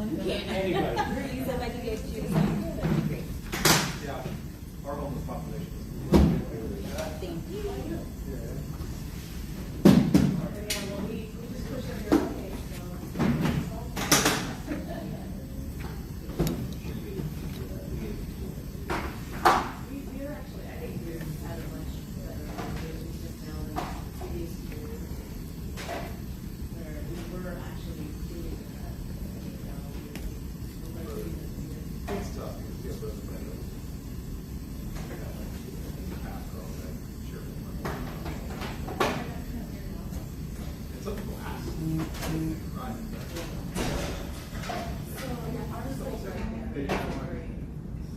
Anybody. Somebody gets you to sign. That'd be great. Yeah, our homeless population. Thank you. It's tough because you have those windows. It's a blast.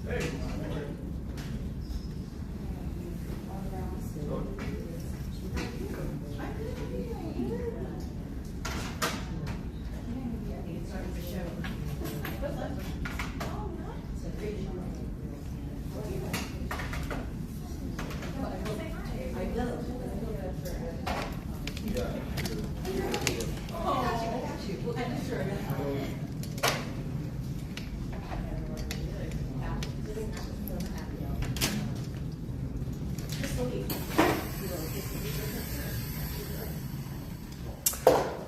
Hey.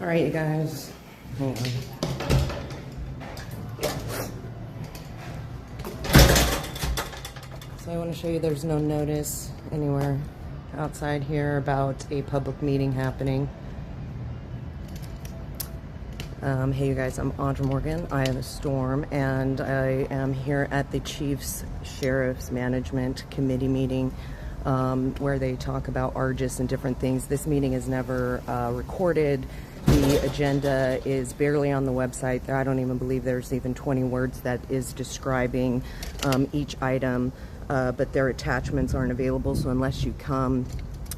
All right, you guys. Hang on. So I want to show you there's no notice anywhere outside here about a public meeting happening. Hey, you guys, I'm Audra Morgan. I am a Storm, and I am here at the Chiefs Sheriff's Management Committee meeting where they talk about Argus and different things. This meeting is never recorded. The agenda is barely on the website. I don't even believe there's even 20 words that is describing each item, but their attachments aren't available, so unless you come,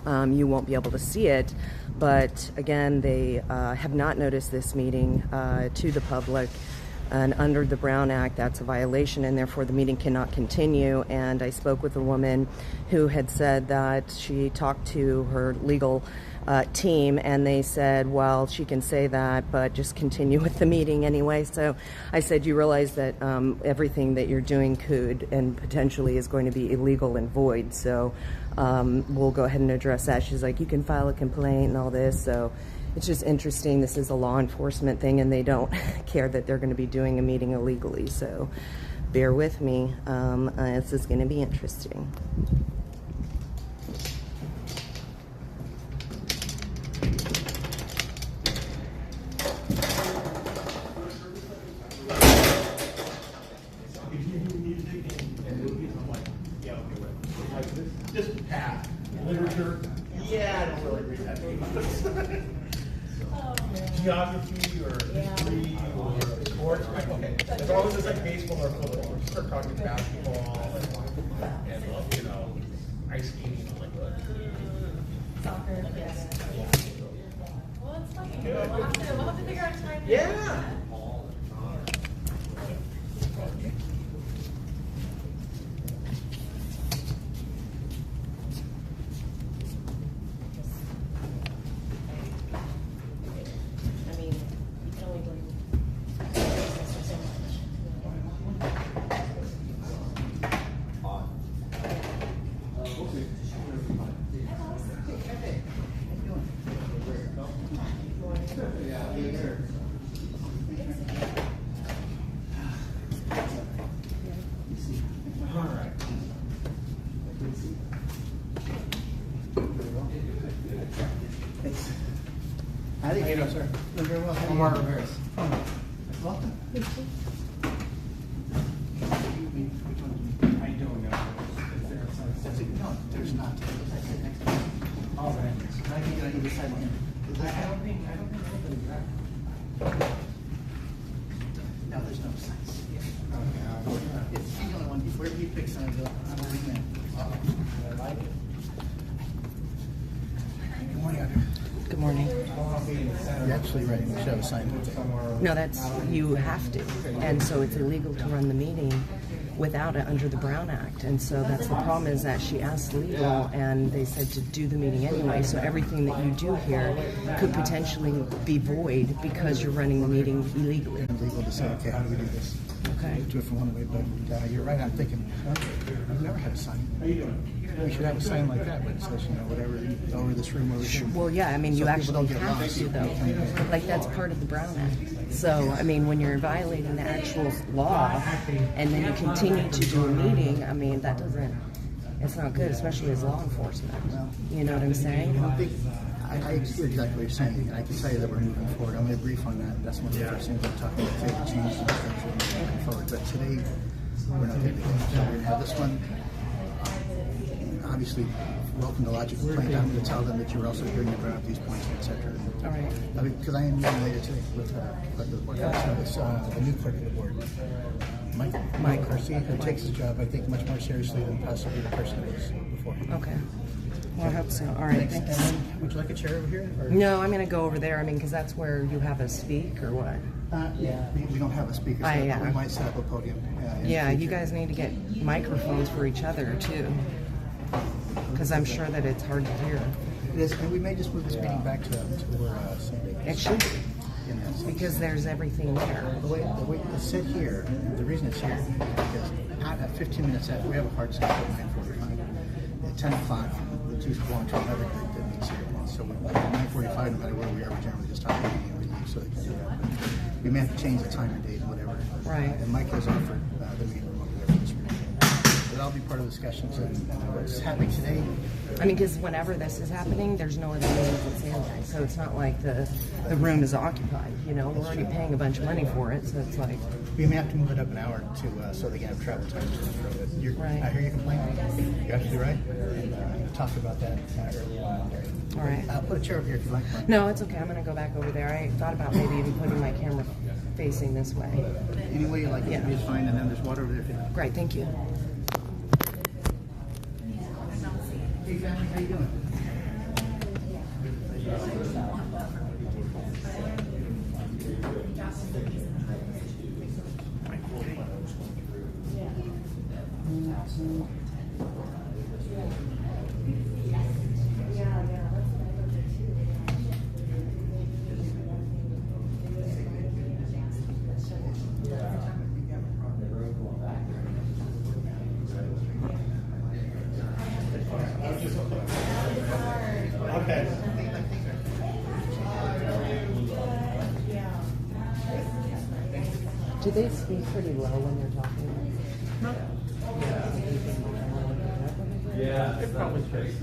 you won't be able to see it. But again, they have not noticed this meeting to the public, and under the Brown Act, that's a violation, and therefore the meeting cannot continue. And I spoke with a woman who had said that she talked to her legal team, and they said, well, she can say that, but just continue with the meeting anyway. So I said, you realize that everything that you're doing could and potentially is going to be illegal and void, so we'll go ahead and address that. She's like, you can file a complaint and all this. So it's just interesting. This is a law enforcement thing, and they don't care that they're going to be doing a meeting illegally. So bear with me. This is going to be interesting. Just pass. Literature. Yeah, I don't really read that much. Geography or history or sports. Okay. As long as it's like baseball or football. Or start talking basketball and you know, ice skating and like that. Soccer, yes. Well, it's fine. Good. We'll have to figure out time. Yeah. I mean, you can only bring so How do you get up, sir? Very well. I'm Mark Ramirez. Welcome. How you doing, No, there's not. All right. I can get on either side of him. I don't think no, there's no sense. It's the only one. Wherever he picks on it, I'm a big man. I like it. Good morning, Audrey. Good morning. You're absolutely right. We should have a sign. No, that's, you have to. And so it's illegal to run the meeting without it under the Brown Act. And so that's the problem, is that she asked legal and they said to do the meeting anyway. So everything that you do here could potentially be void because you're running the meeting illegally. And legal to say, okay, how do we do this? Okay. Do it from one way, but you're right. I'm thinking, I've never had a sign. We should have a sign like that, but it says, whatever, over this room, over here. Well, yeah, I mean, you So people actually don't get have lost. to, though. Like, that's part of the Brown Act. So, I mean, when you're violating the actual law and then you continue to do a meeting, I mean, that doesn't, it's not good, especially as law enforcement. You know what I'm saying? I hear exactly what you're saying, and I can tell you that we're moving forward. I'm going to brief on that. That's one of the first things I'm talking about today, to change the structure and moving forward. But today, we're not going to do that. So we're going to have this one. Obviously, welcome to Logic Complaint. I'm going to tell them that you're also hearing about these points, etc. All right. Because I am meeting later today with the board. It's the new clerk of the board, Mike Garcia, who takes his job, I think, much more seriously than possibly the person who was before him. Okay. Well, I hope so. All right, Thanks. thanks. And then, would you like a chair over here? Or? No, I'm going to go over there. I mean, because that's where you have us speak, or what? Yeah, we don't have a speaker, so Yeah. we might set up a podium. In the Yeah, you future. guys need to get microphones for each other, too. Because I'm sure that it's hard to hear. It is, and we may just move this meeting back to where Sunday. It should be, In that sense. because there's everything there. The way it's set here, the reason it's here is because at 15 minutes after, we have a hard stop at 9:45. At 10 o'clock, the two go on to another group that meets here. So at 9:45, no matter where we are, we generally just talk meeting and we leave so they can do that. But we may have to change the time and date and whatever. Right. And Mike has offered the meeting room over there for this meeting. But that'll be part of the discussions and what's happening today. I mean, because whenever this is happening, there's no other meetings at Sandbag, so it's not like the room is occupied, We're already paying a bunch of money for it, so it's like, We may have to move it up an hour to so they can have travel time to and fro. But Right. I hear you complaining. You're absolutely right. And I talked about that earlier on. all right. I'll put a chair over here if you like. Mike. No, it's okay. I'm going to go back over there. I thought about maybe even putting my camera facing this way. Any way you like it Yeah. to be is fine. And then there's water over there if you like. Great, thank you. Hey family, how you doing? Okay. Do they speak pretty low when they're talking? Yeah, it probably should.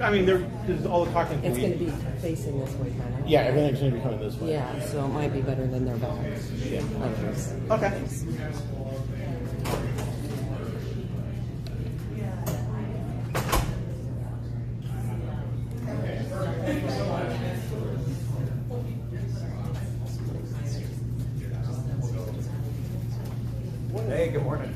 I mean, there's all the talking. It's going to be facing this way, kind of. Yeah, everything's going to be coming this way. Yeah, so it might be better than their backs. Yeah. Others. Okay. Hey, good morning.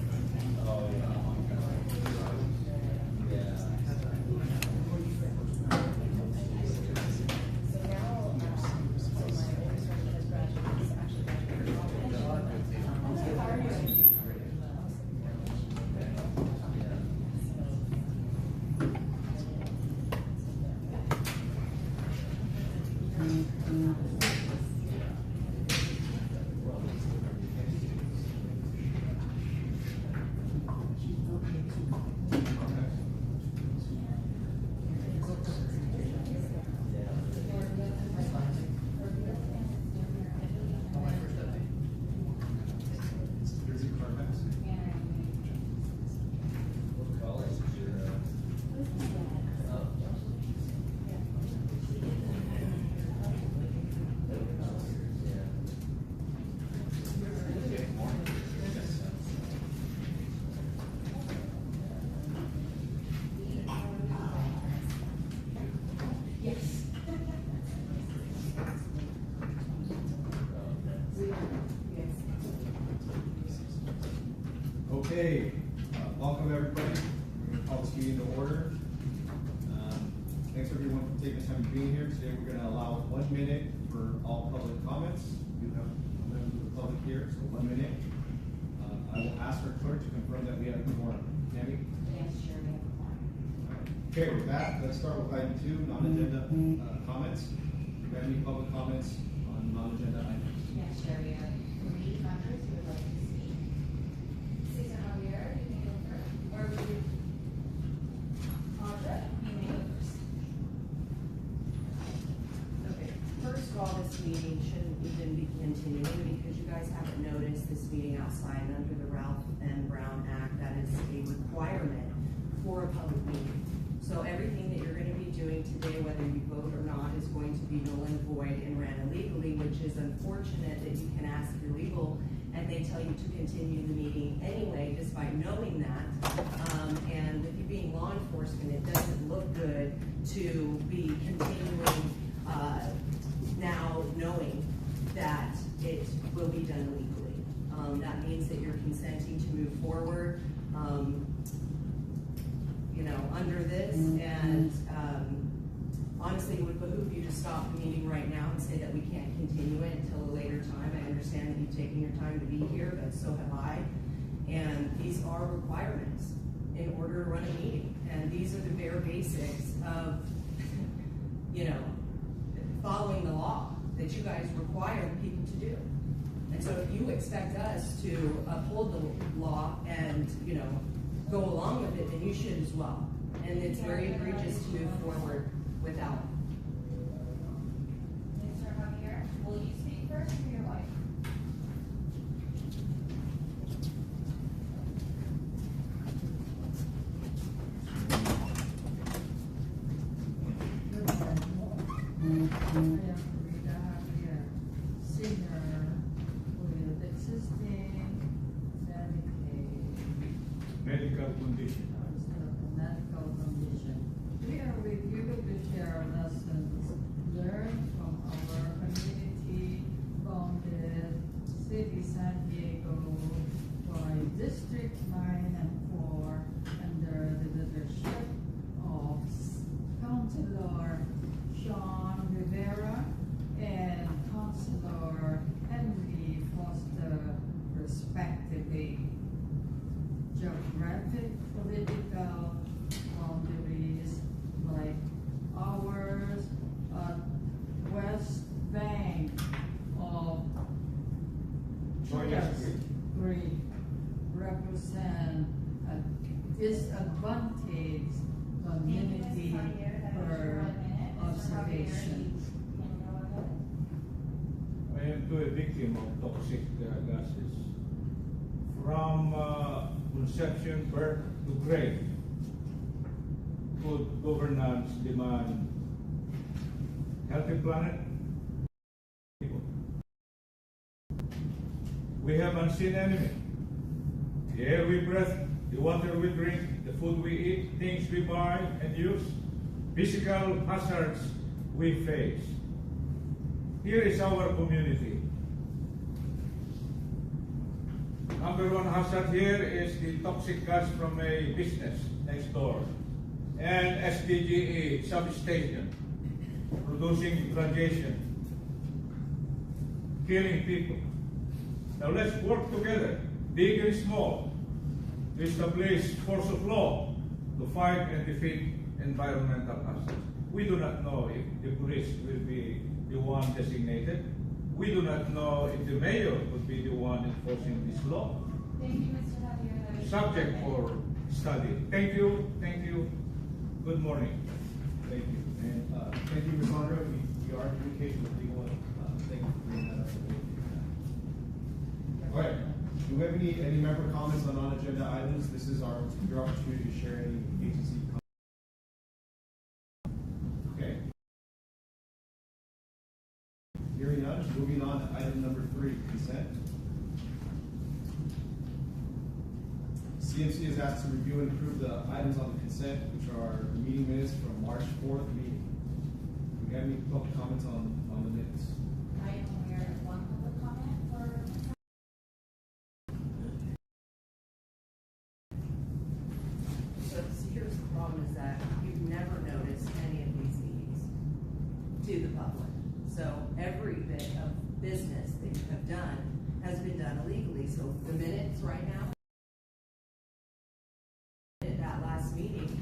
Okay, welcome everybody. Call this meeting to order. Thanks everyone for taking the time to be here. Today we're going to allow 1 minute for all public comments. We have members of the public here, so 1 minute. I will ask our clerk to confirm that we have a quorum. Tammy? Yes, sure, we have a quorum. Okay, with that, let's start with item 2, non-agenda comments. Do we have any public comments on non-agenda items? Yes, Sherry, 3 members who would like to speak. Cesar Javier, you may go first. Or would you? Audra, you may go first. Okay, first of all, this meeting shouldn't even be continuing because you guys haven't noticed this meeting outside under the Ralph M. Brown Act. That is a requirement for a public meeting. So everything that you're gonna be doing today, whether you vote or not, is going to be null and void and ran illegally, which is unfortunate that you can ask your legal and they tell you to continue the meeting anyway, despite knowing that. And with you being law enforcement, it doesn't look good to be continuing, now knowing that it will be done illegally. That means that you're consenting to move forward, under this, and honestly, it would behoove you to stop the meeting right now and say that we can't continue it until a later time. I understand that you've taken your time to be here, but so have I. And these are requirements in order to run a meeting. And these are the bare basics of, following the law that you guys require people to do. And so if you expect us to uphold the law and, go along with it, then you should as well. And it's very egregious to move forward without. Mr. Javier, will you speak first or your wife? Rita Javier, senior with existing medical condition. medical condition. We are with you to share lessons learned from our community bonded City San Diego by District 9 and 4 under the leadership of Councilor Sean Rivera and Councilor Henry Foster, respectively. Geographic, political boundaries like ours at west bank of Green represent a disadvantaged community for observation. I am too a victim of toxic gases. From conception, birth to grave, good governance demand healthy planet. We have unseen enemy. The air we breathe, the water we drink, the food we eat, things we buy and use, physical hazards we face. Here is our community. Number one hazard here is the toxic gas from a business next door and SDGE substation producing radiation, killing people. Now let's work together, big and small, to establish force of law to fight and defeat environmental hazards. We do not know if the police will be the one designated. We do not know if the mayor would be the one enforcing this law. Thank you, Mr. Javier. Subject for study. Thank you. Thank you. Good morning. Thank you. And thank you, Ms. Andra. We are in communication with legal. Thank you for bringing that up. All right. Do we have any member comments on non-agenda items? This is your opportunity to share any agency comments. Okay. Hearing none, moving on to item number 3, consent. CMC is asked to review and approve the items on the consent, which are the meeting minutes from March 4th meeting. Do we have any public comments on the minutes? I am aware of one public comment for. So here's the problem is that you've never noticed any of these meetings to the public. So every bit of business that you have done has been done illegally. So the minutes right now, at that last meeting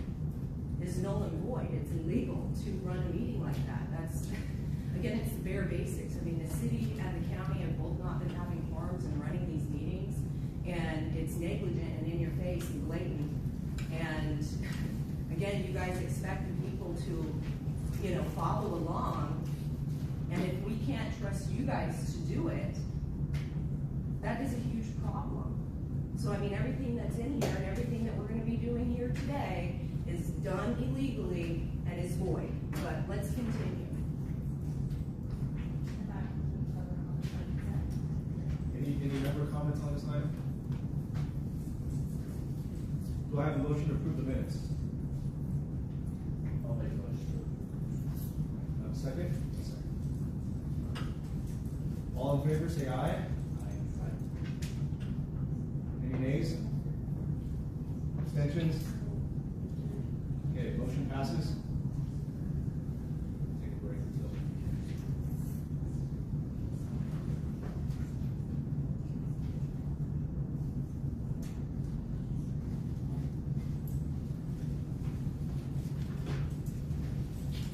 is null and void. It's illegal to run a meeting like that. That's, again, it's the bare basics. I mean, the city and the county have both not been having quorums and running these meetings, and it's negligent and in your face and blatant. And again, you guys expect the people to, you know, follow along, and if we can't trust you guys to do it, that is a huge problem. So I mean, everything that's in here and everything that we're going to be doing here today is done illegally and is void. But let's continue. Any member comments on this item? Do I have a motion to approve the minutes? I'll make a motion. Second? All in favor, say aye. Any nays? Abstentions? Okay, motion passes. Take a break until.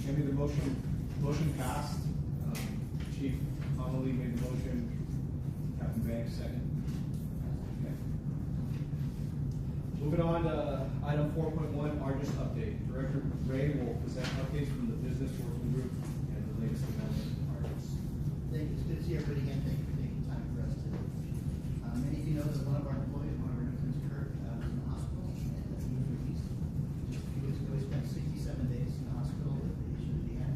Maybe the motion passed. Chief Connolly made the motion. Captain Banks second. Okay. Moving on to item 4.1, Argus update. Director Ray will present updates from the business working group and the latest development in Argus. Thank you. It's good to see everybody again. Thank you for taking time for us today. Many of you know that one of our employees, one of our interns, Kurt, was in the hospital and he was released. Just a few weeks ago, he spent 67 days in the hospital with the issue that he had.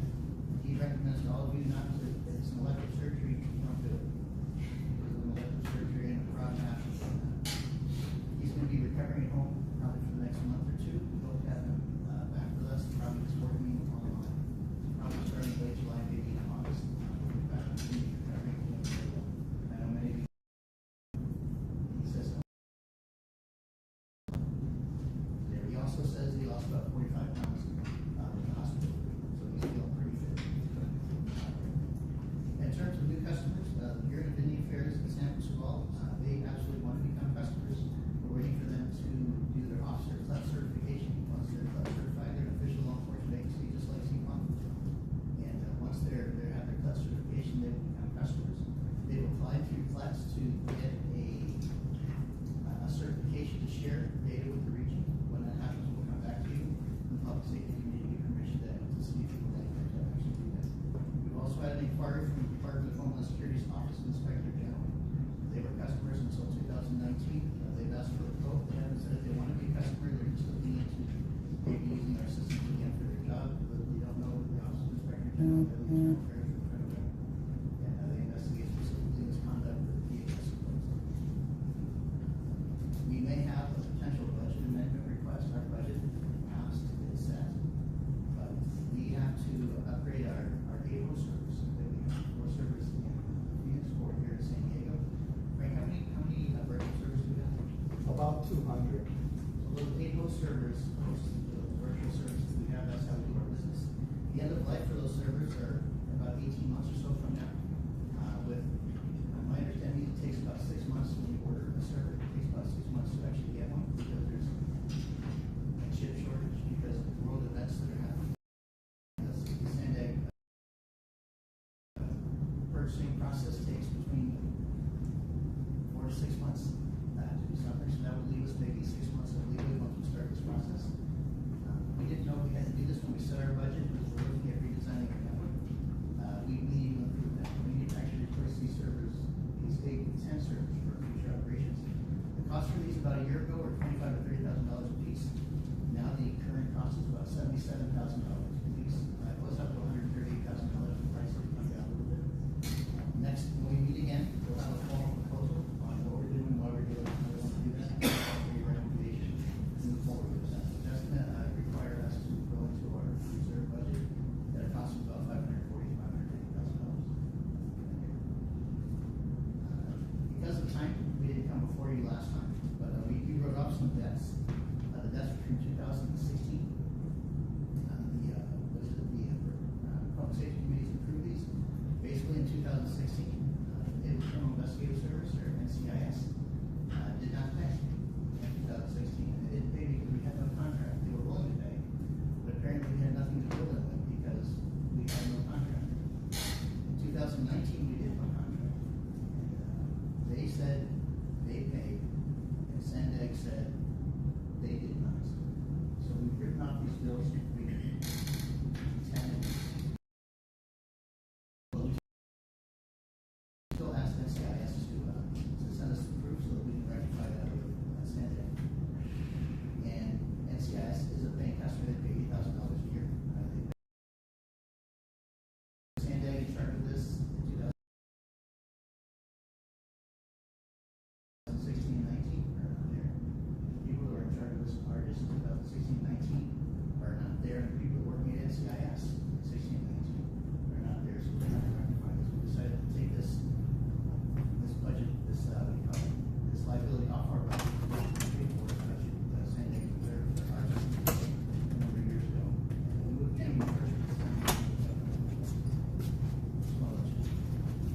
He recommends to all of you not to, if it's an elective surgery, don't do it. It was an elective surgery and a broad match. He's going to be recovering at home probably for the next month or two. We hope to have him back with us, probably just working online. Probably starting late July, maybe in August. Back to the recovering. I know many of you. He says there. He also says he lost about 45 pounds in the hospital, so he's feeling pretty fit. In terms of new customers, here at the Vinny Fairs in San Cristobal, they absolutely want to become customers. We're waiting for them to do their officer club certification. Once they're club certified, they're an official law enforcement agency, just like CPON. And once they have their club certification, they will become customers. They've applied through CLETS to get a certification to share data with the region. When that happens, we'll come back to you. The public safety committee give permission to see if you would like to actually do that. We've also had an inquiry from the Department of Homeland Security's Office of Inspector General. They were customers until 2019. They've asked for a vote. They haven't said if they want to be a customer. They're just looking into maybe using our systems again for their job, but they don't know what the Office of Inspector General does. And they investigate specifically misconduct with the DHS employees. We may have a potential budget amendment request. Our budget passed is set, but we have to upgrade our AO service. That we have 4 servers in Phoenix, 4 here in San Diego. Frank, how many virtual servers do we have? About 200. So those 8 host servers host the virtual services we have. That's how we do our business. The end of life for those servers are about 18 months or so from now. With my understanding, it takes about 6 months when you order a server. It takes about 6 months to actually get one because there's a chip shortage because of the world events that are happening. The Sandag purchasing process takes between 4 to 6 months to do something. So that would leave us maybe 6 months of leeway once we start this process. We didn't know we had to do this when we set our budget because we're looking at redesigning our network. We need to improve that. We need to actually replace these servers, these 8 to 10 servers for future operations. The cost for these about a year ago were $25,000 to $30,000 a piece. Now the current cost is about $77,000 a piece. It goes up to $138,000 in price. It'll come down a little bit. Next, when we meet again, we'll have a formal proposal on what we're doing, why we're doing it, how we want to do that, for your recommendation, and move forward with that. That's going to require us to go into our reserve budget at a cost of about $540,000 to $580,000. Because of time, we didn't come before you last time, but we wrote off some debts. The debts were from 2016. The said they paid, and Sandag said they did not. So we've written off these bills. Still ask NCIS to send us the proof so that we can rectify that with Sandag. And NCIS is a paying customer. They pay $8,000 a year. Sandag in charge of this in 2016-19 are not there. People who are in charge of this Argus in 2016-19 are not there. And people working at NCIS in 16-19 are not there. So we're not going to rectify this. We decided to take this budget, this what do you call it, this liability off our budget. Pay for it, budget. Sandag reserved for Argus a number of years ago. And we moved to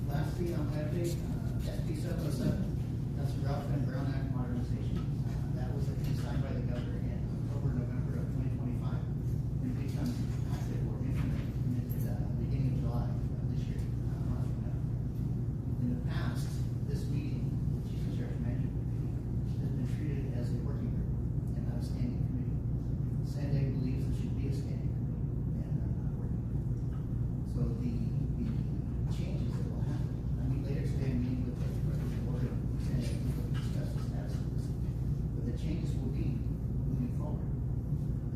lastly, on my update, SB 707, that's the Ralph and Brown Act modernization. That was signed by the governor in October, November of 2025, and becomes active or implemented beginning of July of this year. In the past, this meeting, the Chief and Sheriff Management Committee, has been treated as a working group and not a standing committee. Sandag believes it should be a standing committee and not a working group. So the changes that will happen. I mean, later today I'm meeting with the board of Sandag to discuss the status of this. But the changes will be moving forward.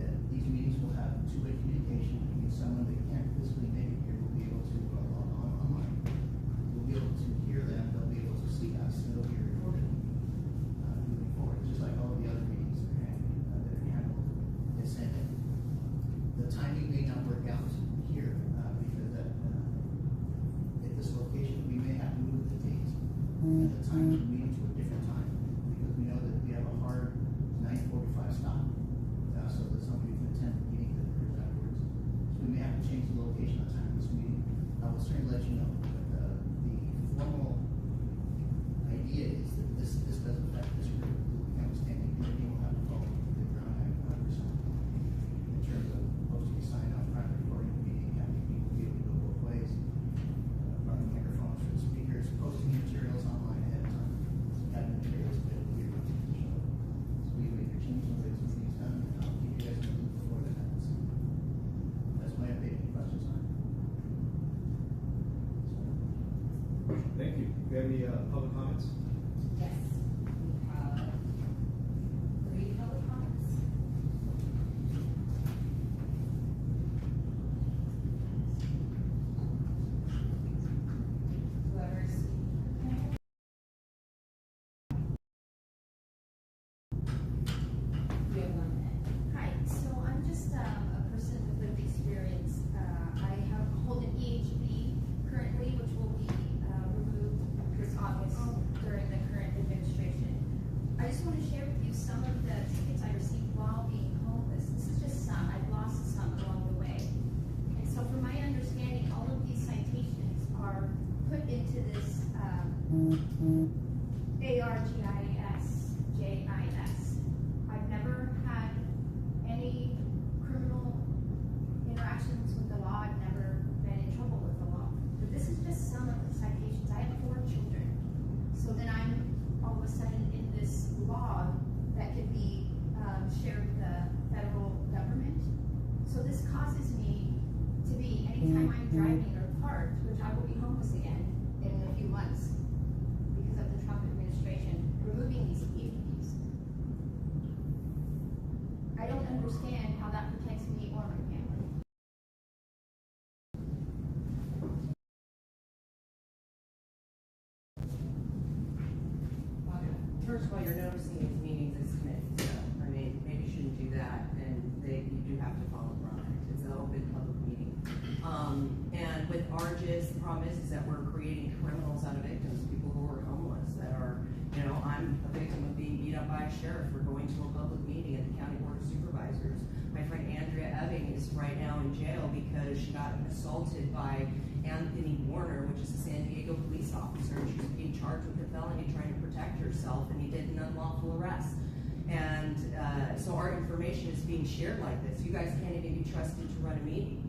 That these meetings will have two-way communication. I mean, someone that can't physically make it here will be able to log on online. We'll be able to hear them. They'll be able to see us. And it'll be recorded moving forward, just like all the other meetings that are handled at Sandag. The timing may not work out here because at this location we may have to move the dates and the time of the meeting to a different time because we know that we have a hard 9:45 stop so that somebody can attend the meeting that occurs afterwards. So we may have to change the location at the time of this meeting. I will certainly let you know. But the formal idea is that this doesn't affect this group. We'll become a standing committee and we'll have to follow the Brown Act 100%. In terms of posting a sign off, not recording the meeting, having people be able to go both ways, running microphones for the speakers, posting materials online ahead of time, having materials available here to show. So we make a change and get some things done, and I'll keep you guys in the loop before that happens. That's my update. Any questions on it? Thank you. Do we have any public comments? Yes, we have 3 public comments. Whoever's. We have 1 minute. Hi, so I'm just a person with lived experience. I hold an EHB currently, which will be removed this August during the current administration. I just want to share with you some of the tickets I received while being homeless. This is just some. I've lost some along the way. And so from my understanding, all of these citations are put into this ARGIS. I've never had any criminal interactions with the law. I've never been in trouble with the law. But this is just some of the citations. I have 4 children. So then I'm all of a sudden in this law that could be shared with the federal government. So this causes me to be, anytime I'm driving or parked, which I will be homeless again in a few months because of the Trump administration removing these PhDs. I don't understand how that protects me or my family. First of all, you're noticing these meetings as committees, so, I mean, maybe you shouldn't do that, and you do have to follow the Brown Act. It's an open public meeting. And with ARGIS, the problem is that we're creating criminals out of victims, people who are homeless, that are, you know, I'm a victim of being beat up by a sheriff for going to a public meeting at the County Board of Supervisors. My friend Andrea Ebbing is right now in jail because she got assaulted by Anthony Warner, which is a San Diego police officer, and she's being charged with a felony trying to protect herself, and he did an unlawful arrest. And so our information is being shared like this. You guys can't even be trusted to run a meeting.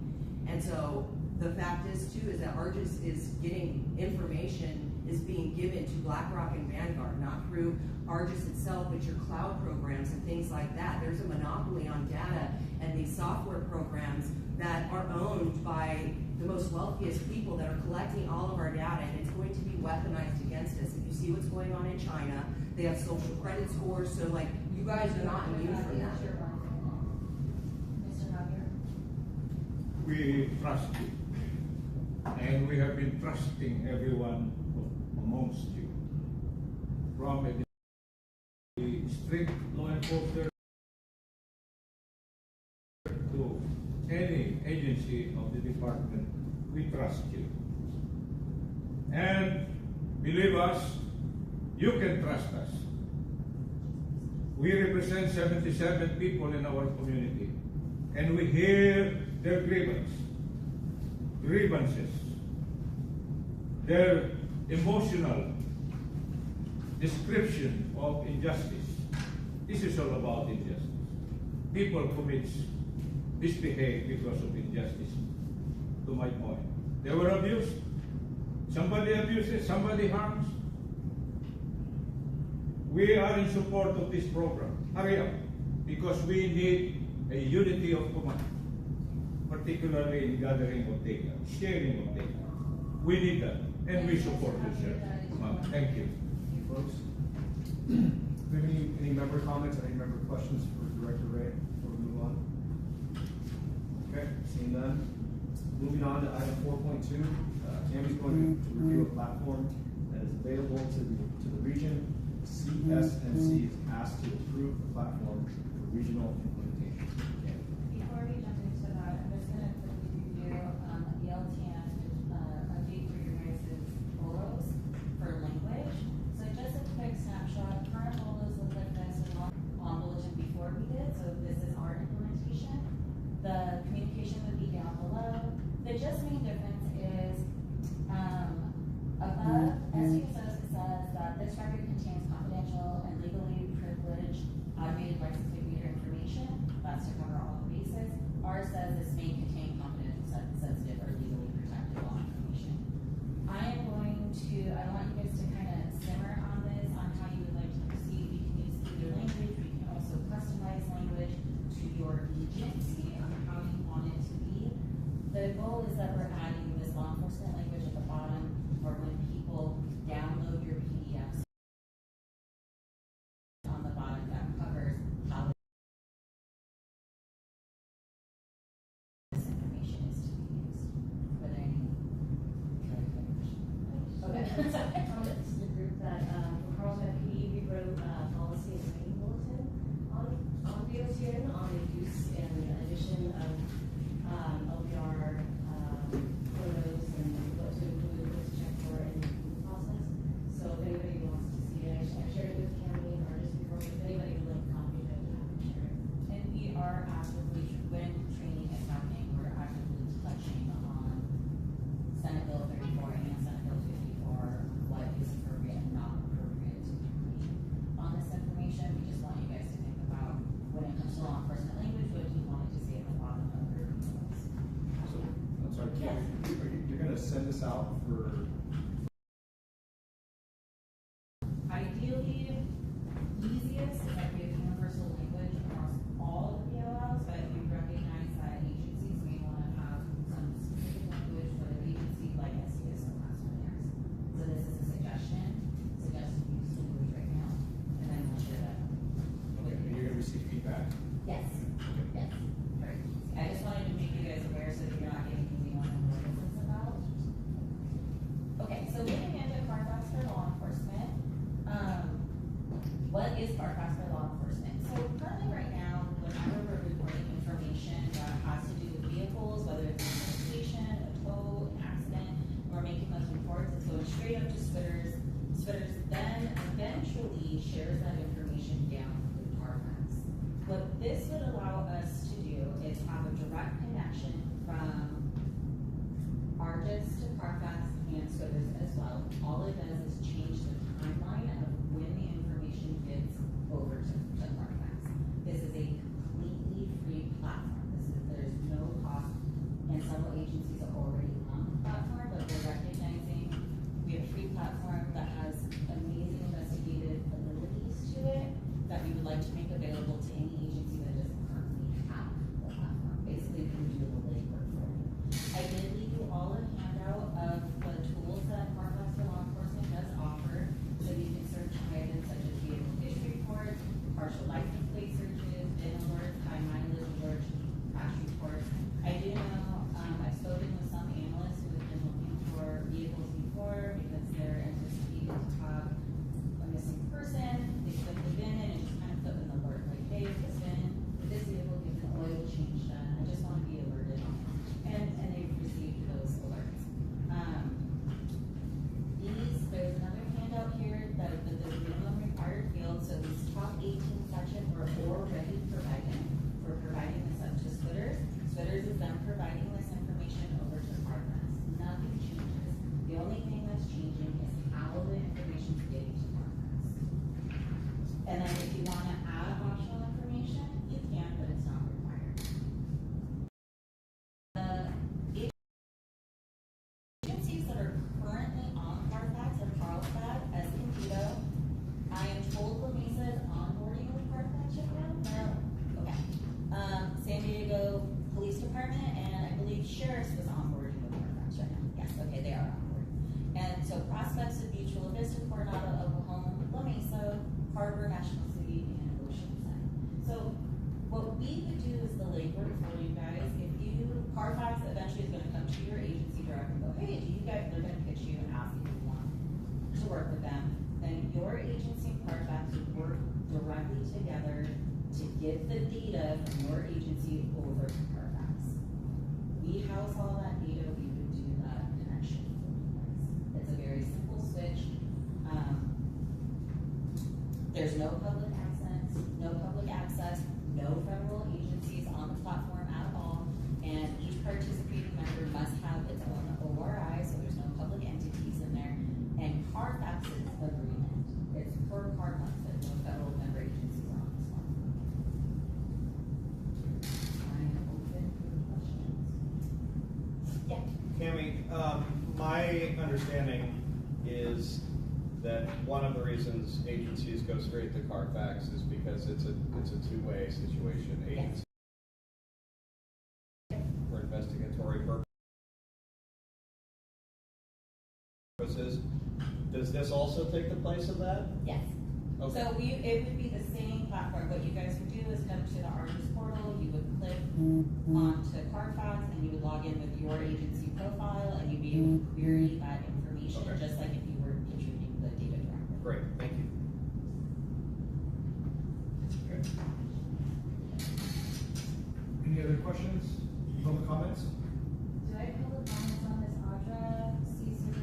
And so The fact is too, is that Argus is getting information is being given to BlackRock and Vanguard, not through Argus itself, but your cloud programs and things like that. There's a monopoly on data and these software programs that are owned by the most wealthiest people that are collecting all of our data, and it's going to be weaponized against us. If you see what's going on in China, they have social credit scores, so like, you guys are not immune from that. Mr. Javier? We trust you. And we have been trusting everyone amongst you. From the strict law enforcement to any agency of the department, we trust you. And believe us, you can trust us. We represent 77 people in our community, and we hear their grievances, their emotional description of injustice. This is all about injustice. People commit, misbehave because of injustice. To my point, they were abused. Somebody abuses, somebody harms. We are in support of this program. Hurry up, because we need a unity of command, particularly in gathering of data, sharing of data. We need that, and we support you, sir. Thank you. Folks, do we have any member comments, any member questions for Director Ray before we move on? Okay, seeing none. Moving on to item 4.2, Tammy's going to review a platform that is available to the region. CSMC is asked to approve the platform for regional implementation. Before we jump into that, I'm just going to quickly review the LTN update for your guys' photos for language. So just a quick snapshot. Current photos look like this on Bulletin before we did, so this is our implementation. The communication would be down below. The just main difference is above SUSS says that this record contains confidential and legally privileged automated license plate reader information. That's to cover all the bases. Ours says this may contain confidential, sensitive, or legally protected law information. I don't want you guys to kind of simmer on this, on how you would like to proceed. We can use either language. We can also customize language to your agency on how you want it to be. The goal is that we're adding this law enforcement language at the bottom, or when people download your PDFs on the bottom, that covers how this information is to be used. Were there any? Okay. The group that Carlsbad PD rewrote policy and training bulletin on VOCN on the use and addition of LPR photos and what to include, what to check for in the process. So if anybody wants to see it, I shared it with Cammy or just before, if anybody would like a copy of it, I'm happy to share it. And we are actively, when training is happening, we're actively touching on Senate Bill 34 and Senate Bill 54, what is appropriate and not appropriate to be gleaned on this information. We just want you guys to think about, when it comes to law enforcement language, what do you want it to say at the bottom of your emails? So, I'm sorry, Kim, you're going to send this out for. Ideally, easiest is that we have universal language across all the PLLs, but we recognize that agencies may want to have some specific language for their agency, like SCS and last one years. So this is a suggestion use language right now, and then we'll share that. Okay, and you're going to receive feedback. Yes, yes, very easy. I just wanted to make you guys aware so that you're not getting anything on the notices about. Okay, so moving into Carfax for law enforcement. What is Carfax for law enforcement? So currently right now, whenever we're reporting information that has to do with vehicles, whether it's an investigation, a tow, an accident, we're making those reports, it's going straight up to Spitters. Spitters then eventually shares that information down with Carfax. What this would allow us to do is have a direct connection from Argus to Carfax and Spitters as well. All it does is change the timeline of when the information gets over to Carfax. This is a completely free platform. There's no cost, and several agencies are already transaction we're already providing. We're providing this up to Switters. Switters is then providing this information over to CarFax. Nothing changes. The only thing that's changing is how the information is getting to CarFax. And then if you want to add optional information, you can, but it's not required. The agencies that are currently on CarFax are Carlsbad, Escondido. I am told La Mesa is onboarding with CarFax right now. No? Okay. San Diego Police Department and I believe Sheriff's was onboarding with CarFax right now. Yes, okay, they are on board. And so Prospects of Beach, Chula Vista, Coronado, Oklahoma, La Mesa, Harbor, National City, and Oceanside. So what we would do is the legwork for you guys. If you, CarFax eventually is going to come to your agency director and go, hey, do you guys, they're going to pitch you and ask if you want to work with them. Then your agency and CarFax would work directly together to get the data from your agency over to CarFax. We house all that data, we would do that connection for you guys. It's a very simple switch. There's no public access, no federal agencies on the platform at all, and each participating member must have its own ORI, so there's no public entities in there, and CarFax's agreement. It's per CarFax, there's no federal member agencies on this one. I'm open for questions. Yeah. Cami, my understanding is that one of the reasons agencies go straight to CarFax is because it's a two-way situation. Agencies for investigatory purposes. Does this also take the place of that? Yes. Okay. So it would be the same platform. What you guys would do is come to the Argus portal, you would click onto CarFax, and you would log in with your agency profile, and you'd be able to query that information, Okay. just like if you were contributing the data directly. Great, thank you. Okay. Any other questions, public comments? Do I have public comments on this Audra Caesar?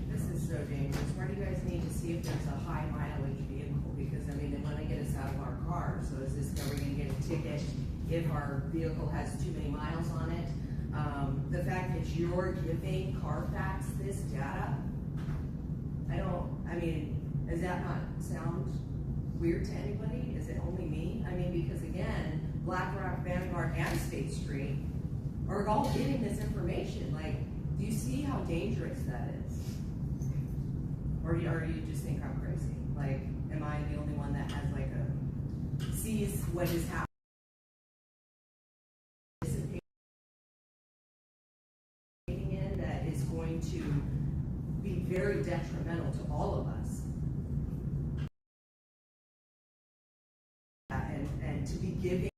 This is so dangerous. Where do you guys need to see if there's a high mileage vehicle? Because I mean, they want to get us out of our cars. So is this, are we going to get a ticket if our vehicle has too many miles on it? The fact that you're giving CarFax this data, I mean, does that not sound weird to anybody? Is it only me? I mean, because again, BlackRock, Vanguard, and State Street are all getting this information. Like, do you see how dangerous that is? Or do you just think I'm crazy? Like, am I the only one that has like sees what is happening? In that is going to be very detrimental to all of us. And to be giving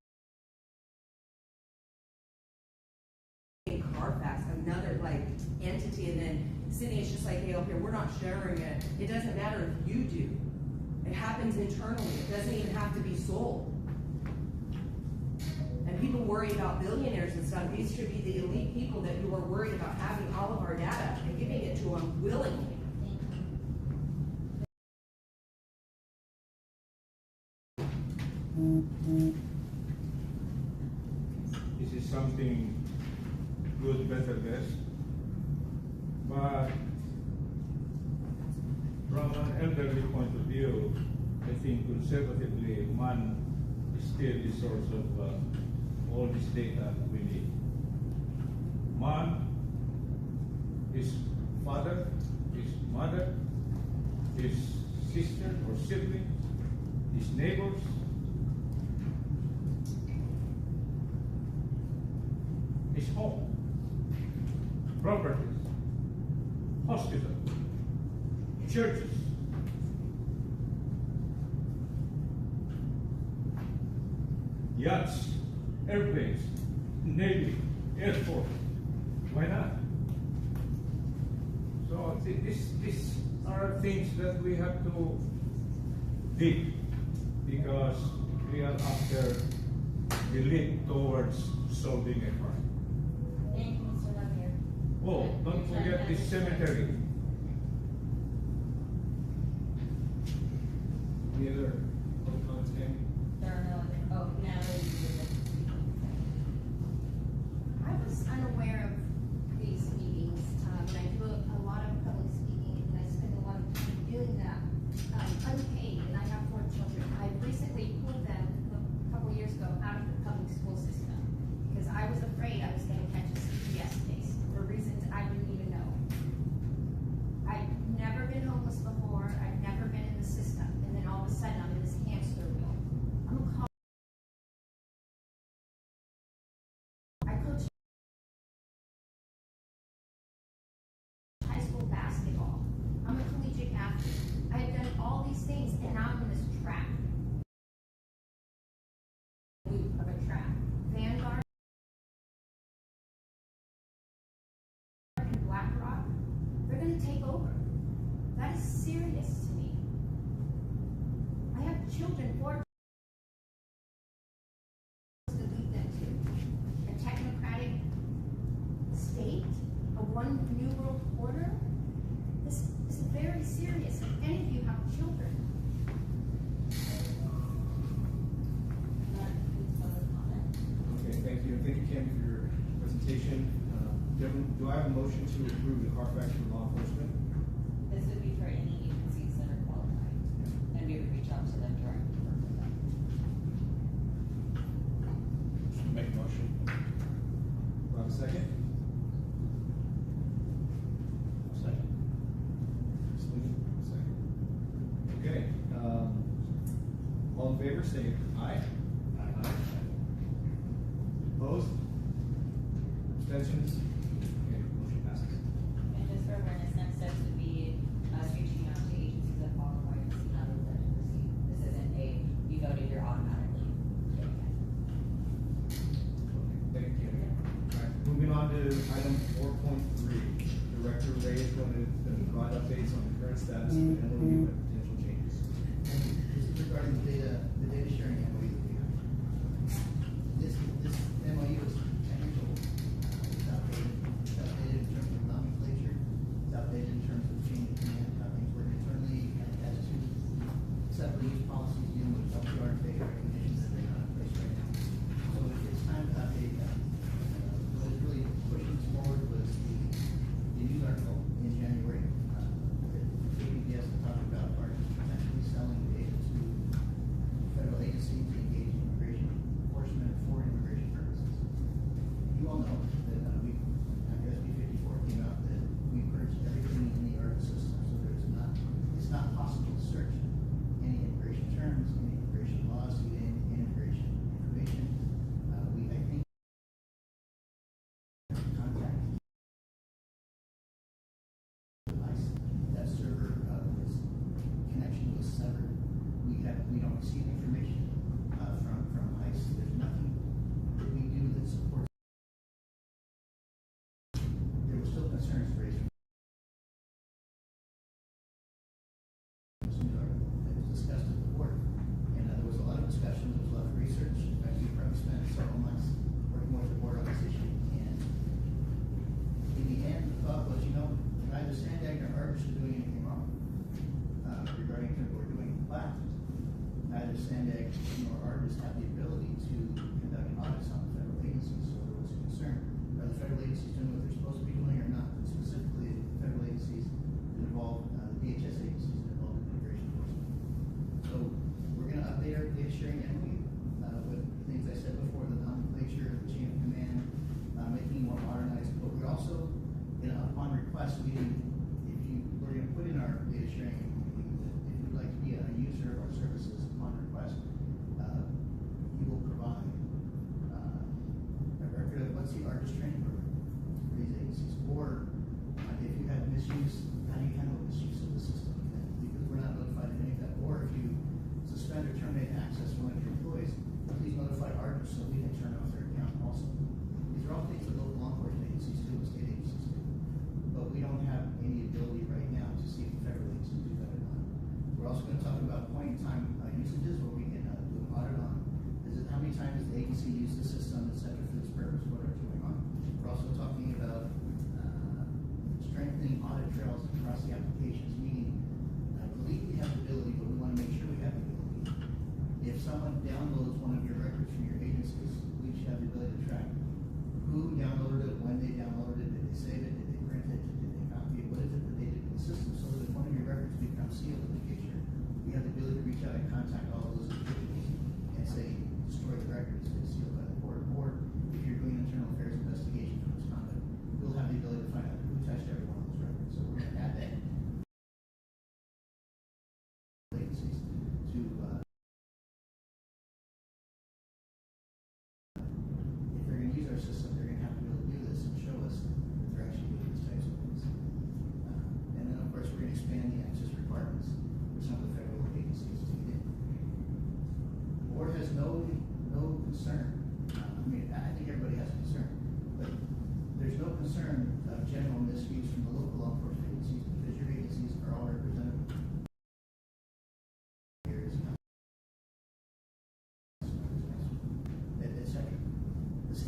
CarFax another like entity, and then Sydney is just like, hey, okay, we're not sharing it. It doesn't matter if you do. It happens internally. It doesn't even have to be sold. And people worry about billionaires and stuff. These should be the elite people that you are worried about having all of our data and giving it to them willingly. This is something good, better, best. But from an elderly point of view, I think conservatively, man is still the source of all this data we need. Man, his father, his mother, his sister or sibling, his neighbors, his home, properties, hospital, churches. Yachts, airplanes, Navy, Air Force. Why not? So these are things that we have to dig because we are after the lead towards solving a crime. Thank you, Mr. Lavere. Oh, don't forget this cemetery. Any other comments, Tammy? There are no other, oh, now there's the. I was unaware of these meetings, and I do a lot of public speaking, and I spend a lot of time doing that, unpaid, and I have 4 children. I recently pulled them a couple years ago out of the public school system, because I was afraid I was gonna catch a CPS case for reasons I didn't even know. I've never been homeless before, I've never been in the system, and then all of a sudden I'm in this hamster wheel. I'm a college. I coach high school basketball. I'm a collegiate athlete. I have done all these things, and now I'm in this trap. Loop of a trap. Vanguard and BlackRock, they're gonna take over. That is serious to me. I have children, 4 to lead them to a technocratic state, a one new world order. This is very serious. If any of you have children, Okay, thank you. Thank you, Cam, for your presentation. Devin, do I have a motion to approve the Carfax for law enforcement? This would be for any agencies that are qualified, and we would reach out to them directly to work with them. Make a motion. Do I have a second? Second. Second. Okay, all in favor, say aye. Aye. Opposed? Abstentions? Okay, motion passes. And just for awareness, next steps would be us reaching out to agencies that qualify to see how they would like to proceed. This isn't a, you voted, you're automatically getting it. Thank you. All right, moving on to item 4.3. Director Ray is going to provide updates on the current status of the MOU and potential changes. This is regarding the data sharing MOU that we have. This MOU is technical, it's outdated in terms of nomenclature, it's outdated in terms of chain of command, how things work internally, and it has 2 separate use policies dealing with LPR and data recognition that they're not in place right now. So it's time to update that. What is really pushing us forward was the news article in January, that KPBS talked about partners potentially selling data to federal agencies to engage in immigration enforcement for immigration purposes. You all know that after SB 54 came out, that we purged everything in the ARC system, so it's not possible to search any immigration terms, any immigration laws, any immigration information. I think contact device, that server connection was severed. We don't receive information from ICE. There's nothing that we do that supports. There were still concerns raised from this news article that was discussed at the board, and there was a lot of discussion. There was a lot of research. In fact, we probably spent several months working with the board on this issue, and in the end, the thought was, neither Sandag nor Argus are doing anything wrong regarding what we're doing in class. Neither Sandag nor Argus have the ability to conduct audits on the federal agencies, so there was a concern. Are the federal agencies doing what they're supposed to be doing or not? And specifically, the federal agencies that involve, the DHS agencies that involve immigration enforcement. So we're going to update our data sharing MOU with the things I said before, the nomenclature, the chain of command, making it more modernized. But we're also, upon request, we're going to put in our data sharing MOU that if you'd like to be a user of our services upon request, you will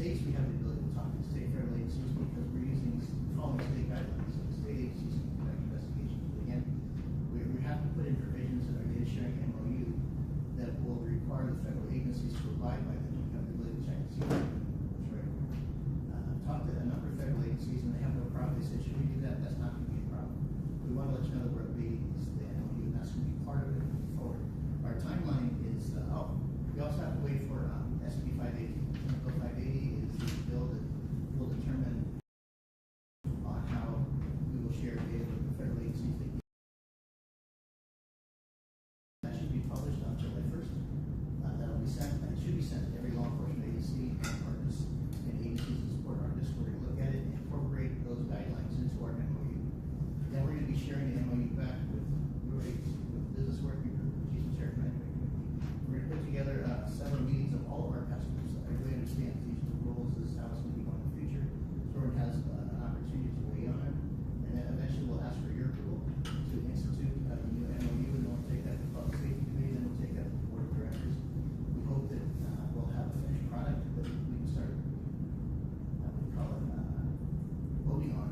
states, we have the ability to talk to state federal agencies because we're using, following state guidelines. So the state agencies can conduct investigations. But again, we have to put in provisions in our data sharing MOU that will require the federal agencies to abide by them. We have the ability to check and see. That's right. I've talked to a number of federal agencies and they have no problem. They said, should we do that? That's not going to be a problem. We want to let you know that we're updating the MOU and that's going to be part of it moving forward. Our timeline is, we also have to wait for SB 580. Bill 580 is the bill that will determine on how we will share data with the federal agencies. That should be published on July 1st. That'll be sent, and it should be sent to every law enforcement agency and partners and agencies that support ARTIS. We're going to look at it and incorporate those guidelines into our MOU. Then we're going to be sharing the MOU back with your agency, with business working group, Chief and Sheriff Management Committee. We're going to put together several meetings of all of our customers so everybody understands these new rules, this is how it's going to be going in the future. So everyone has an opportunity to weigh on it. And then eventually we'll ask for your approval to institute the new MOU, and then we'll take that to the Public Safety Committee, then we'll take that to the Board of Directors. We hope that we'll have a finished product that we can start, we call it, voting on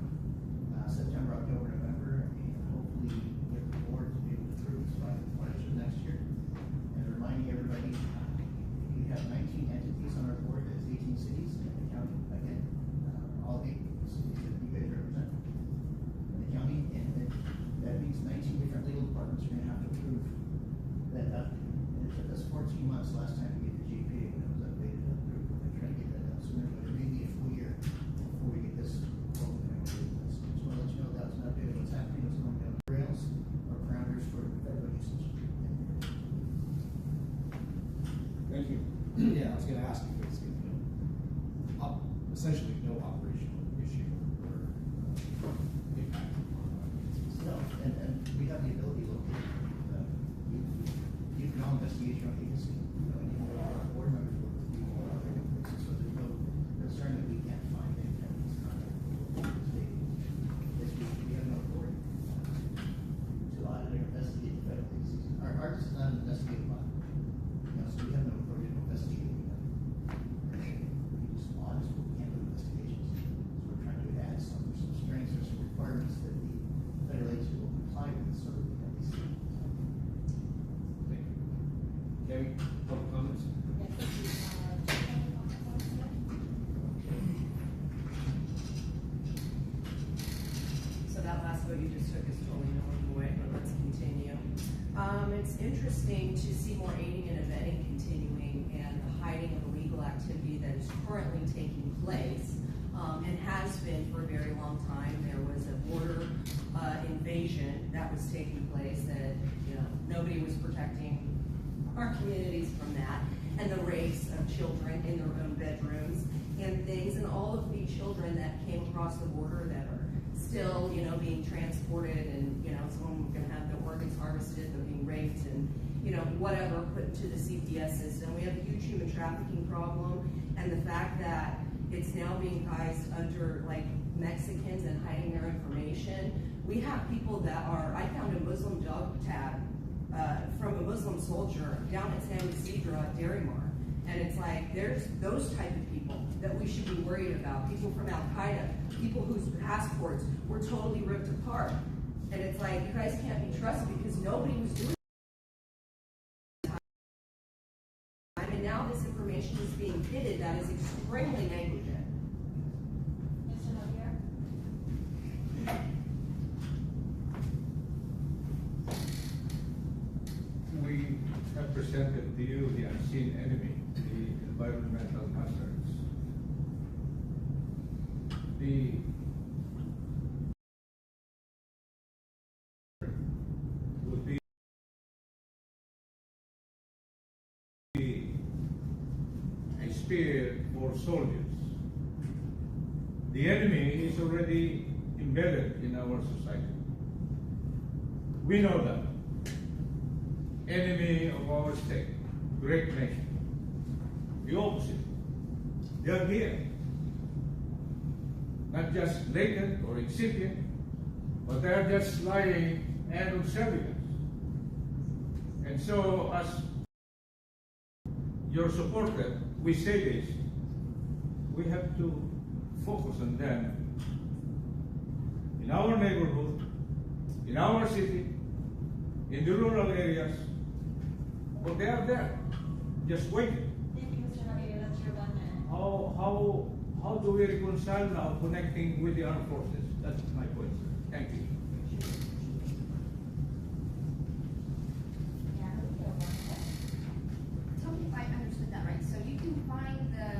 September, October, November, and hopefully get the board to be able to approve this by March of next year. And reminding everybody, we have 19 entities on our board, that's 18 cities in the county, again, all 8 cities that you guys represent in the county, and that means 19 different legal departments are going to have to approve that update. And it took us 14 months last time to get the GPA when it was updated and approved. We're trying to get that done sooner, but it may be a full year before we get this going. Just want to let you know that was an update of what's happening, what's going down. Rails or parameters for federal usage. Thank you. Yeah, I was gonna ask if it's gonna be essentially no operational issue or impact on agencies. No, and we have the ability to locate, you can all investigate your own agency, and you know, our board members work with you on other places, so there's no concern that we can't find any kind of misconduct in the state. We have no authority to audit or investigate the federal agencies. Ours is not an investigative body, so we have no authority to investigate anybody. We just audit, but we can't do investigations. So we're trying to add some strengths or some requirements that the federal agency will comply with, so that we have these. Thank you. Kevin, public comments? So that last vote you just took is totally null and void, but let's continue. It's interesting to see more aiding and abetting continuing and the hiding of illegal activity that is currently taking place and has been for a very long time. There was a border invasion that was taking place that, nobody was protecting our communities from that, and the rapes of children in their own bedrooms and things, and all of the children that came across the border that are still, being transported, and, someone can have their organs harvested, they're being raped, and, whatever, put into the CPS system. We have a huge human trafficking problem, and the fact that it's now being guised under, like, Mexicans and hiding their information. We have people that I found a Muslim dog tag from a Muslim soldier down at San Ysidro at Darimar. And it's like, there's those type of people that we should be worried about. People from Al-Qaeda, people whose passports were totally ripped apart. And it's like, you guys can't be trusted because nobody was doing it. And now this information is being hidden that is extremely negligent. Mr. Javier? We have presented to you the unseen enemy, the environmental hazards. The would be a spear for soldiers. The enemy is already embedded in our society. We know that. Enemy of our state, great nation. The opposite. They are here. Not just latent or incipient, but they are just lying and observing us. And so, as your supporter, we say this. we have to focus on them in our neighborhood, in our city, in the rural areas, but they are there, just waiting. Thank you, Mr. Javier, that's your 1 minute. How do we reconcile now connecting with the armed forces? That's my question. Thank you. Tell me if I understood that right. So you can find the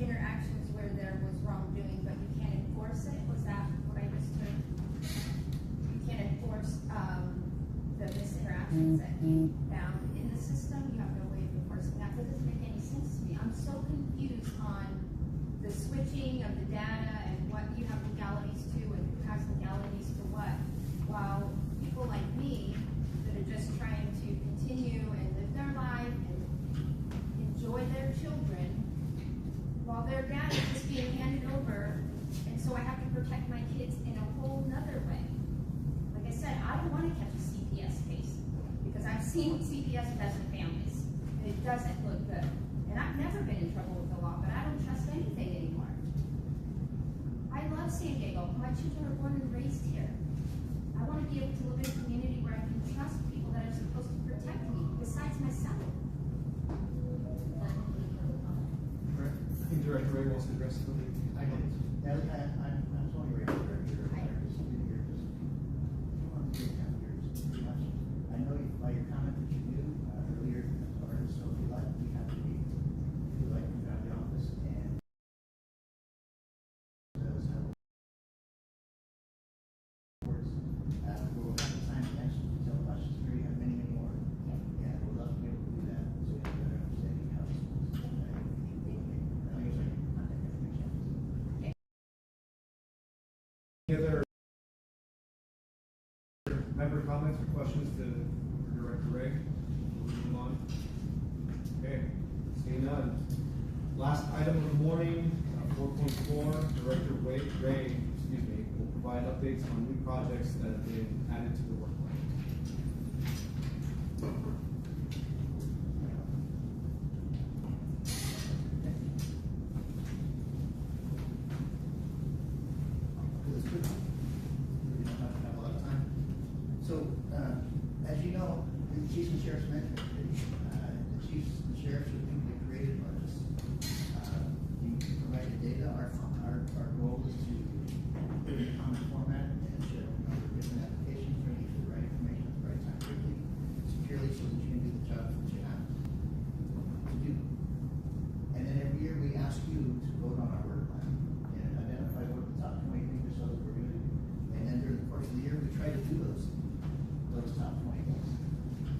interactions where there was wrongdoing, but you can't enforce it? Was that what I understood? You can't enforce the misinteractions that you found in the system? You have no way of enforcing that? That doesn't make any sense to me. I'm so confused on the switching of the data and what you have legalities to and who has legalities to what, while people like me that are just trying to continue and live their life and enjoy their children, while their data is just being handed over, and so I have to protect my kids in a whole nother way. Like I said, I don't want to catch a CPS case, because I've seen what CPS does in families, and it doesn't look good. And I've never been in trouble with the law, but I don't trust anything anymore. I love San Diego. My children are born and raised here. I want to be able to live in a community where I can trust people that are supposed to protect me, besides myself. Right. I think Director Ray wants to address the I did. I'm only ready for your just been here just 1.5 years. Pretty much. I know by your comment that you knew earlier as far as so if you like, we have to be. If you like, we got the office and. We'll have the time to answer detailed questions here. You have many, many more. Yeah, we'd love to be able to do that so you have a better understanding of how it's supposed to be. I think it's like contact information. Any other member comments or questions to Director Ray? We'll move on. Okay, seeing none. Last item of the morning, 4.4, Director Ray, will provide updates on new projects that have been added to the work plan. It's good. We don't have a lot of time. So, as you know, the chiefs and sheriffs mentioned, the chiefs and sheriffs are the people that created budgets. You provided data. Our goal is to put it in a common format and share a number of different applications, bring you the right information at the right time quickly, securely, so that you can do the job that you have to do. And then every year we ask you to vote on our work plan and identify what the top 20 things or so that we're going to do. And then during the course of the year, we try to do those top 20 things.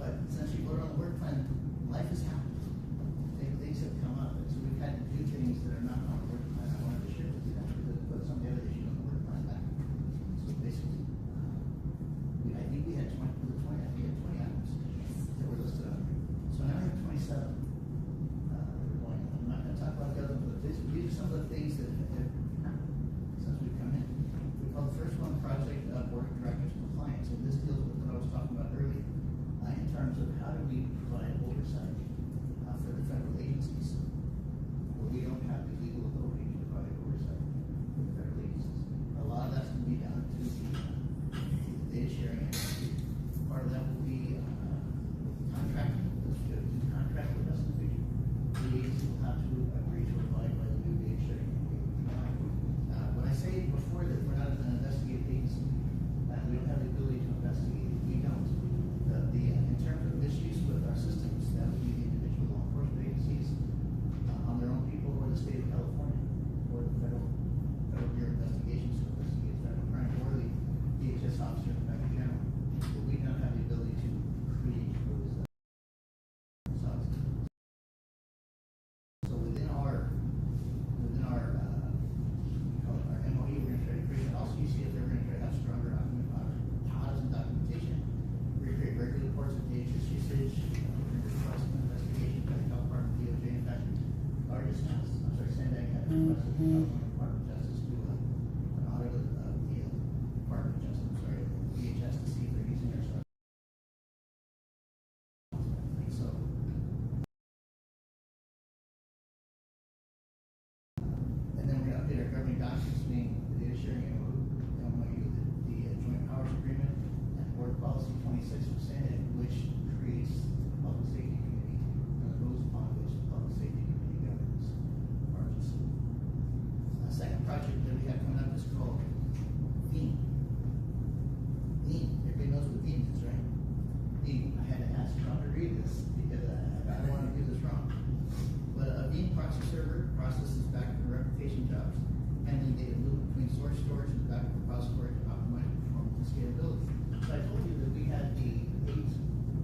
But since you voted on the work plan, life has happened. Things have come up, and so we've had to do things that are not on the work plan. I wanted to share with you that because put some of the other issues on the work plan back. So basically, I think we had 20, was it 20? I think we had 20 items that were listed on here. So now we have 27. We're going, I'm not going to talk about the other ones, but these are some of the things that have happened since we've come in. We call the first one Project Board of Directors Compliance, and this deals with what I was talking about earlier in terms of how do we provide oversight for the federal agencies where we don't have the legal authority to provide oversight for the federal agencies. A lot of that's going to be down to the data sharing agency. Part of that will be contracting. Let's do contract with us individually. The agency will have to agree to abide by the new data sharing. When I say before that we're not an investigative agency, we don't have the ability to investigate. We don't. In terms of misuse with our systems, that would be the individual law enforcement agencies on their own people, or the state of California, or the federal Bureau of Investigations who investigates federal crime, or the DHS officer in the Inspector General. But we don't have the ability to create those substances. So within our MOE, we're going to try to create, and also you see if they're going to try to have stronger audits and documentation. We're going to create regular reports of DHS usage. We're going to request an investigation by the Health Department, DOJ. In fact, largest, Sandag had requested the California Department of Justice do an audit of the Department of Justice, DHS, to see if they're using their stuff. So project that we have coming up is called Veeam. Veeam, everybody knows what Veeam is, right? Veeam, I had to ask John to read this because I don't want to do this wrong. But a Veeam proxy server processes backup and replication jobs, handling data movement between source storage and backup repository to optimize performance and scalability. So I told you that we had the 8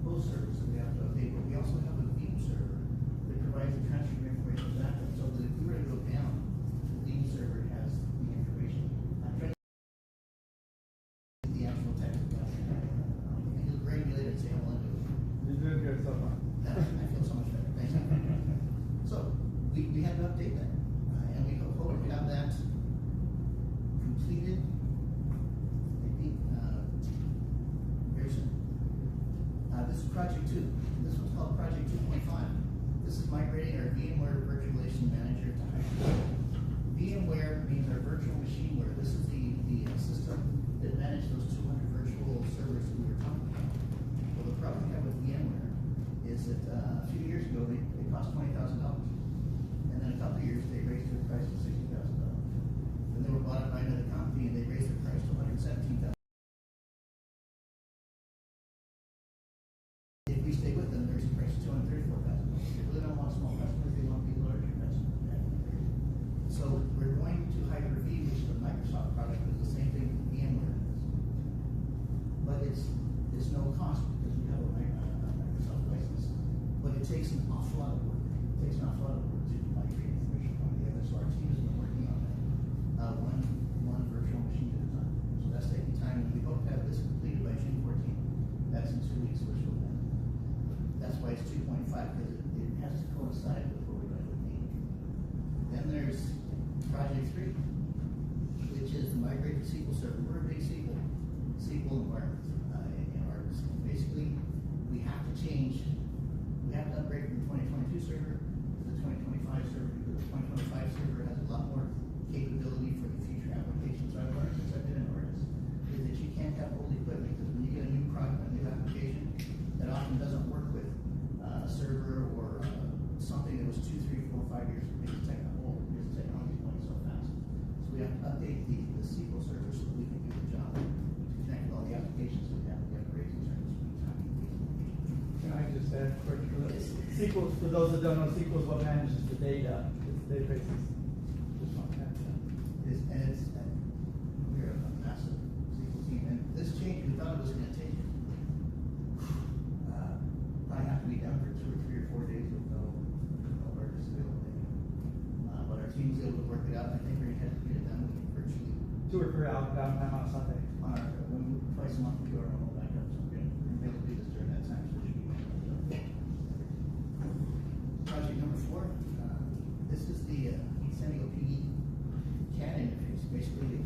host servers that we have to update, but we also have a Veeam server that provides the transfer of information backup, so that if we were to go down, the Veeam server has the information. I'm trying to the actual technical. He'll grade me later and say, I want to do it. You're doing good so far. I feel so much better. Thanks. So we had to update that, and we hope to have that completed. I think very soon. This is project 2. This one's called project 2.5. This is migrating our VMware Virtualization Manager to Hyper-V. VMware means our virtual machineware. This is the system that managed those 200 virtual servers that we were talking about. Well, the problem we have with VMware is that a few years ago they cost $20,000, and then a couple of years they raised their price to $60,000. Then they were bought up by another company and they raised their price to $117,000. If we stay with them, there's a price of $234,000. They really don't want small customers; they want to be larger customers. So we're going to Hyper-V, which is a Microsoft product, but it's the same thing that VMware does. But it's no cost because we have a Microsoft license. But it takes an awful lot of work. It takes an awful lot of work to migrate information from the other. So our team has been working on that. One virtual machine at a time. So that's taking time, and we hope to have this completed by June 14th. That's in 2 weeks, which will then. That's why it's 2.5, because it has to coincide with what we're going to need. Then there's project 3, which is the migrated SQL server. We're a big SQL environment in ours. Basically, we have to upgrade from the 2022 server to the 2025 server, because the 2025 server has a lot more capability for the future applications. So I've learned since I've been in Artis is that you can't have old equipment, because when you get a new product, a new application that often doesn't work with a server or something that was 2, 3, 4, 5 years old, because the technology is going so fast. So we have to update the SQL server so that we can do the job to connect with all the applications that we have. We have to raise in terms of speed, time, and engagement. Can I just add quick? SQL, for those that don't know, SQL is what manages the data. It's databases. Just want to add that. We're a massive SQL team, and this change, we thought it was going to take probably have to be done for 2 or 3 or 4 days with no work availability. But our team's able to work it out. I think we're going to get it done virtually. 2 or 3 hours downtime on a Sunday. Twice a month we do our normal backup, so we're going to be able to do this during that time. So it should be project number 4. This is the San Diego PD CAD interface. Basically,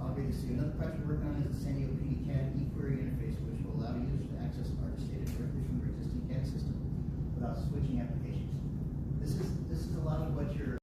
I'll read this to you. Another project we're working on is the San Diego PD CAD eQuery interface, which will allow users to access Artis data directly from their existing CAD system without switching applications. This is a lot of what your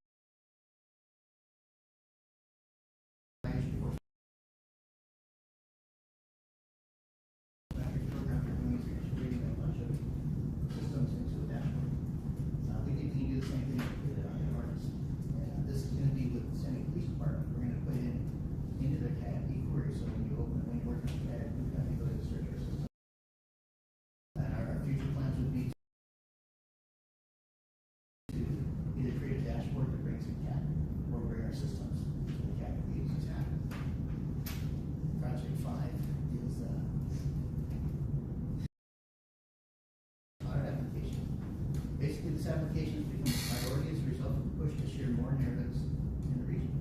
this application has become a priority as a result of the push to share more narratives in the region.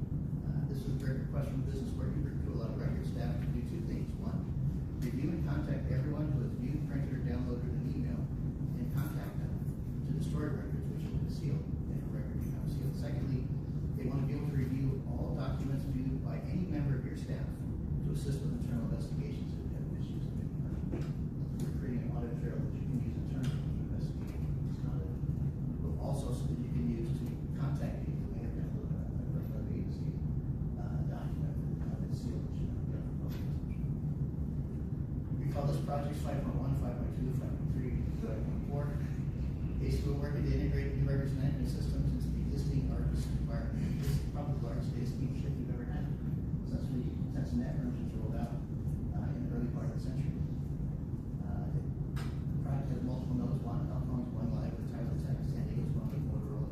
This was a direct request from the business working group to allow record staff to do 2 things. 1, review and contact everyone who has viewed, printed, or downloaded an email, and contact them to the stored records, which have been sealed, and a record becomes sealed. Secondly, they want to be able to review all documents viewed by any member of your staff to assist with internal investigations if you have issues. We're creating an audit trail that you can use internally to investigate. Also, so that you can use to contact people who may have downloaded another agency document that have been sealed, which should not be on public consumption. We call this project 5.1, 5.2, 5.3, 5.4. Basically, we're working to integrate new records management systems into the existing the largest environment, this is probably the largest data steamship we've ever had since net mergers rolled out in the early part of the century. The project has multiple nodes. One, Alphonse going live with Tyler Tech, San Diego's going with Motorola,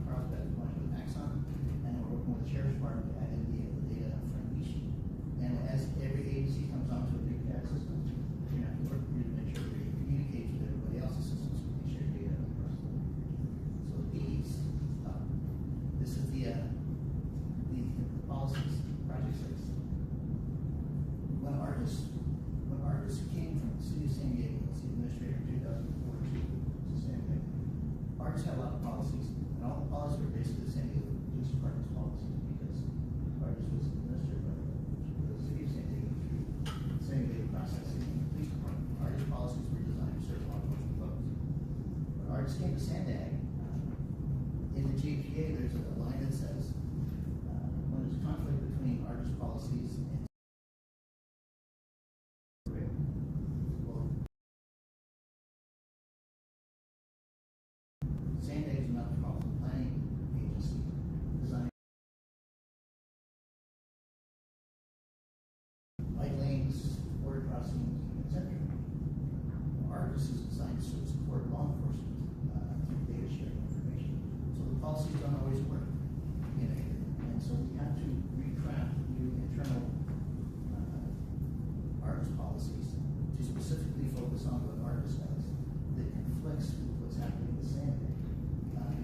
Carlsbad is going with Axon, and we're working with the Sheriff's Department to add in the data from Nishi. And as every agency comes onto a new CAD system, you have to work with you to make sure that you communicate with everybody else's systems so we can share data across the board. So these, this is the policies, project 6. When Argus came from the city of San Diego, as the administrator in 2004 to San Diego, Argus had a lot of policies, and all the policies were basically the San Diego Police Department's policies because Argus was administered by the city of San Diego through the San Diego processing and the police department. Argus policies were designed to serve law enforcement folks. When Argus came to Sandag, in the JPA, there's a line that says, when there's conflict between Argus policies and Sandag is a metropolitan planning agency designed bike lanes, border crossings, etc. Argus is designed to support law enforcement through data sharing information. So the policies don't always work, and so we have to recraft new internal Argus policies to specifically focus on what Argus does that conflicts with what's happening with Sandag.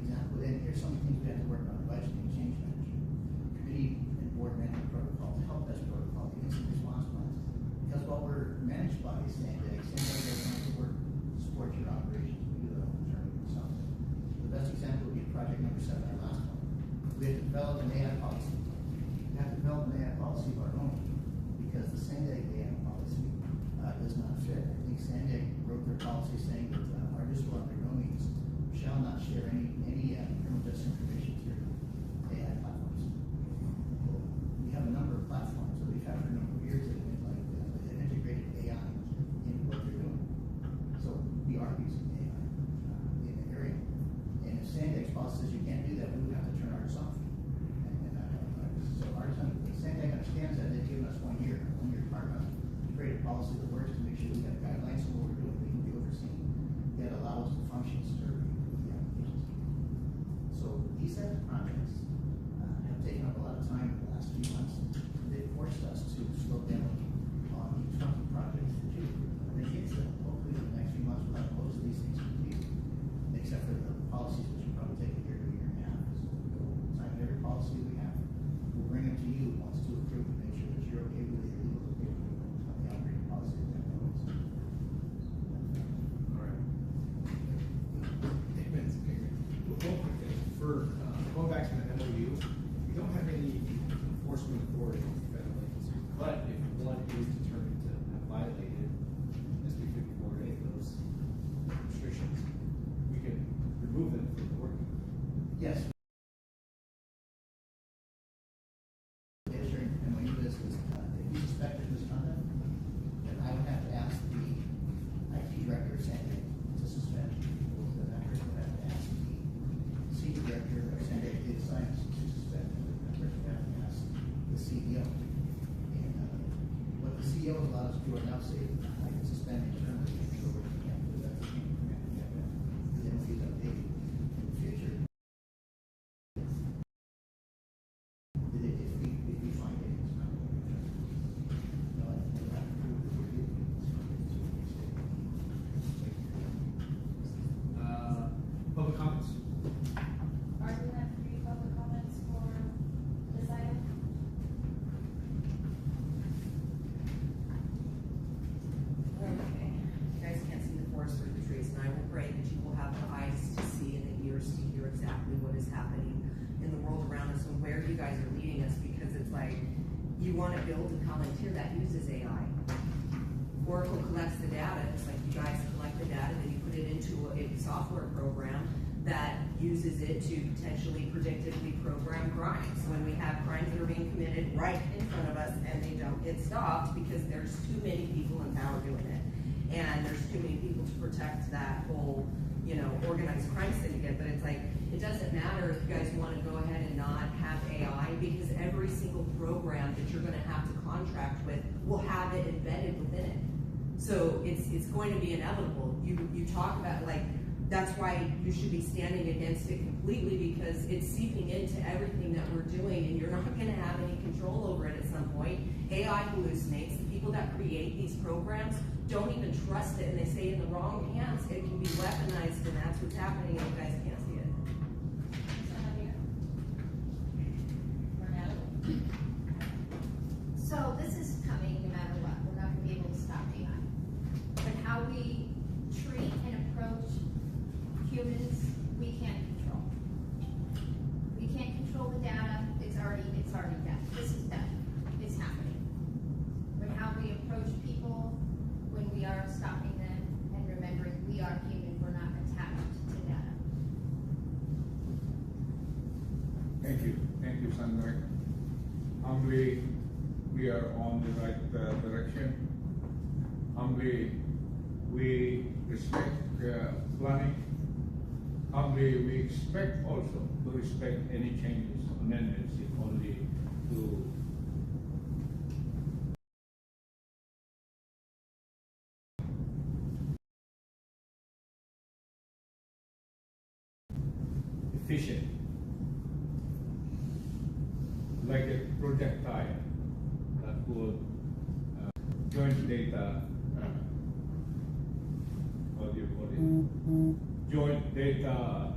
Example, and here's some of the things we have to work on: budgeting, change management, committee and board management protocol, help desk protocol, the incident response plans. Because while we're managed by Sandag doesn't have to work to support your operations. We do that all internally ourselves. The best example would be project number 7, our last one. We have to develop an AI policy. We have to develop an AI policy of our own because the Sandag AI policy does not fit. I think Sandag wrote their policy saying that Argus will under no means shall not share any criminal justice information through AI platforms. We have a number of platforms that we've had for a number of years that have been like have integrated AI into what they're doing. So we are using AI in the area. And if Sandag's policy says you can't do that, we would have to turn ours off. So Sandag understands that they've given us 1 year partner to create a policy that works to make sure we have guidelines on what we're doing, we can be overseen, that allow us to function and serve the applications. So these types of projects have taken up a lot of time in the last few months. They've forced us to slow down on each of the projects that you initiate. So hopefully in the next few months we'll have most of these things complete, except for the policies, which will probably take a year to a year and a half. So we'll sign every policy we have. We'll bring it to you once to approve to make sure that you're okay with it, you're okay with the operating policy that that knows. All right. Hey, Vince, real quick thing. For going back to the MOU, we don't have any enforcement authority on federal agencies, but if one is determined to have violated SB 54 or any of those restrictions, we can remove them from the work. Yes. Data sharing MOU is if you suspect of misconduct, then I would have to ask the IT director of Sandag to suspend. Then that person would have to ask the senior director of Sandag Data Science to suspend. That person would have to ask the CEO. And what the CEO allows us to do right now, say, I can suspend internally, make sure we can't do that. The MOU is updated in the future. If we find it, it's not going to be no, we'll have to prove that we're doing Public comments. Are we gonna have 3 public comments for this item? Okay, you guys can't see the forest for the trees, and I will pray that you will have the eyes to see and the ears to hear exactly what is happening in the world around us and where you guys are leading us, because it's like, you want to build a Palantir that uses AI. Oracle collects the data, just like you guys collect the data, then you put it into a software program that uses it to potentially predictively program crimes. When we have crimes that are being committed right in front of us and they don't get stopped because there's too many people in power doing it. And there's too many people to protect that whole, organized crime syndicate. But it's like, it doesn't matter if you guys want to that you're gonna have to contract with will have it embedded within it. So it's going to be inevitable. You talk about, like, that's why you should be standing against it completely, because it's seeping into everything that we're doing, and you're not gonna have any control over it at some point. AI hallucinates. The people that create these programs don't even trust it, and they say in the wrong hands, it can be weaponized, and that's what's happening, and you guys can't see it. So this is coming no matter what. We're not gonna be able to stop AI. But how we treat and approach humans, we can't control. We can't control the data. It's already done. This is done. It's happening. But how we approach people when we are stopping them and remembering we are human, we're not attached to data. Thank you, Sandra. Humbly, we are on the right direction. Humbly, we respect planning. Humbly, we expect also to respect any changes, amendments, if only to efficient, like a projectile that would joint data, what do you call it? Joint data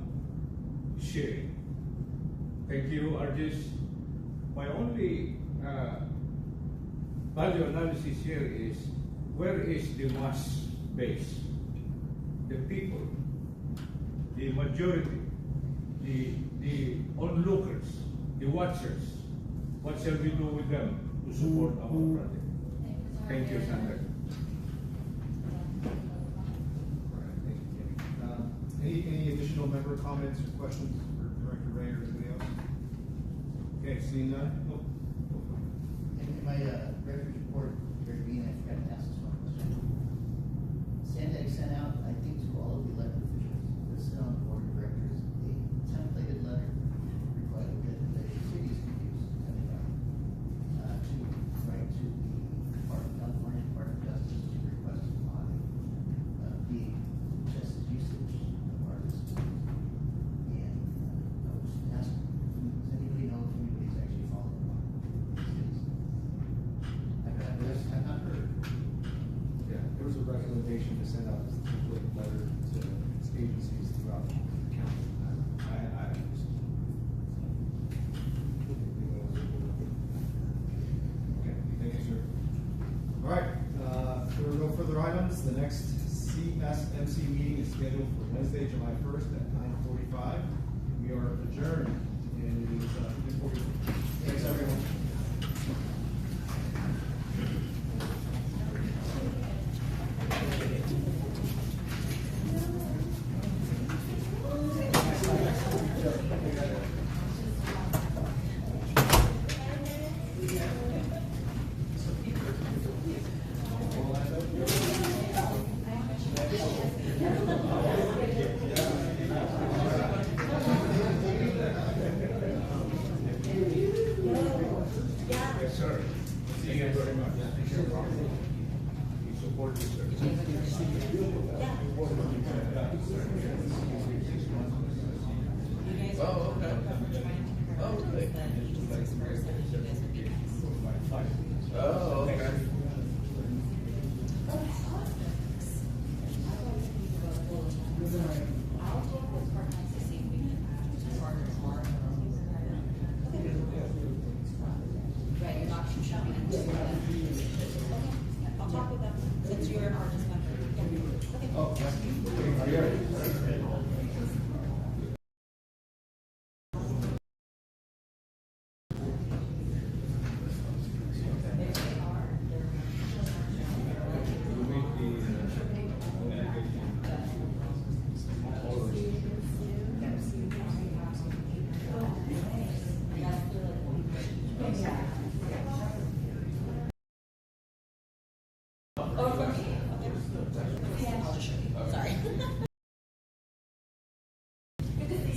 sharing. Thank you, Arjis. My only value analysis here is, where is the mass base? The people, the majority, the onlookers, the watchers. What shall we do with them to support our project? Thank you, Sandra. Any additional member comments or questions for Director Ray or anybody else? Okay, seeing none. Oh. In my director's report, Director Bean, I forgot to ask this one question. Sandag sent out, I think, to all of the elected officials listed on the board of directors, a templated letter requesting that the cities can use to write to the California Department of Justice to request an audit the justice usage of our systems. And I was asking, does anybody know if anybody's actually following up on these cities? I've not heard. Yeah, there was a recommendation to send out this template letter to agencies throughout the county. I understand. Okay, thank you, sir. All right, there are no further items. The next CSMC meeting is scheduled for Wednesday, July 1st at 9:45. We are adjourned, and it is 10:40. Thanks, everyone. Yes, sir. Thank you very much. We support you, sir. Oh, okay. Oh, really? Oh, okay. Right, you're not shopping. I'll talk with them, since you're an artist member. Oh, yeah. Are you ready?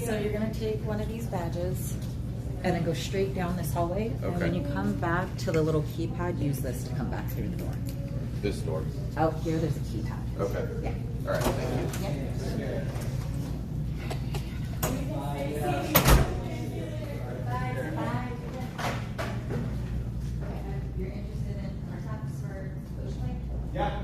So you're going to take one of these badges, and then go straight down this hallway. And when Okay. you come back to the little keypad, use this to come back through the door. This door. Out here, there's a keypad. Okay. Yeah. All right, thank you. You're interested in our taps for Coach Lake? Yeah.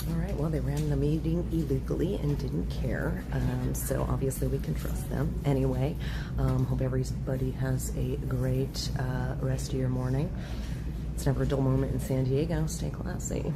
All right, well, they ran the meeting illegally and didn't care, so obviously we can trust them. Anyway, hope everybody has a great rest of your morning. It's never a dull moment in San Diego. Stay classy.